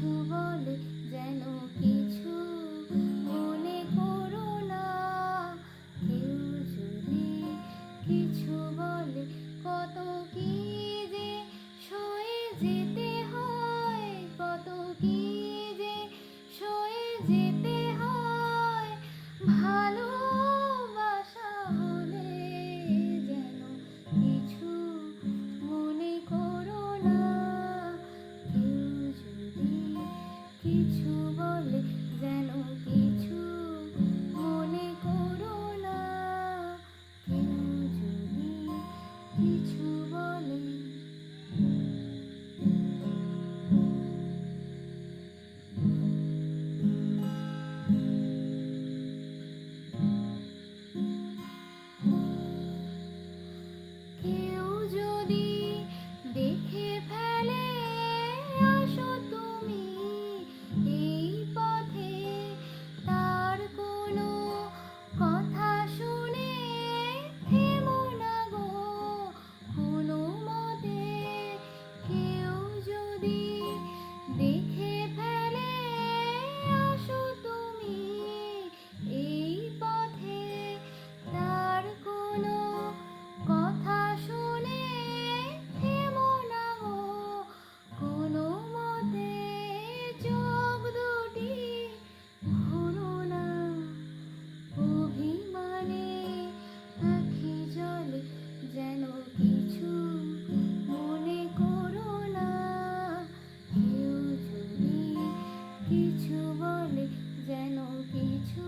কিছু বলে যেন কিছু মনে করো না। কেউ যদি কিছু বলে কত কি যে সয়ে যেতে হয়, কত কি যে সয়ে যেতে হয়। ভালোবাসা হলে যেন কিছু মনে করো না। কেউ যদি কিছু বলে যেন কিছু মনে করো না। কেউ যদি কিছু বলে। কেউ যদি দেখে ফেলে আসো তুমি এই পথে, তার কোনো কথা শুনে থেমো না গো কোনো মতে। কেউ যদি দেখে ফেলে আসো তুমি এই পথে, তার কোনো কথা শুনে থেমো না গো কোনো মতে। চোখ দুটি ভরো না অভিমানে, আঁখি জলে যেন কিছু মনে করো না। কেউ যদি কিছু বলে যেন কিছু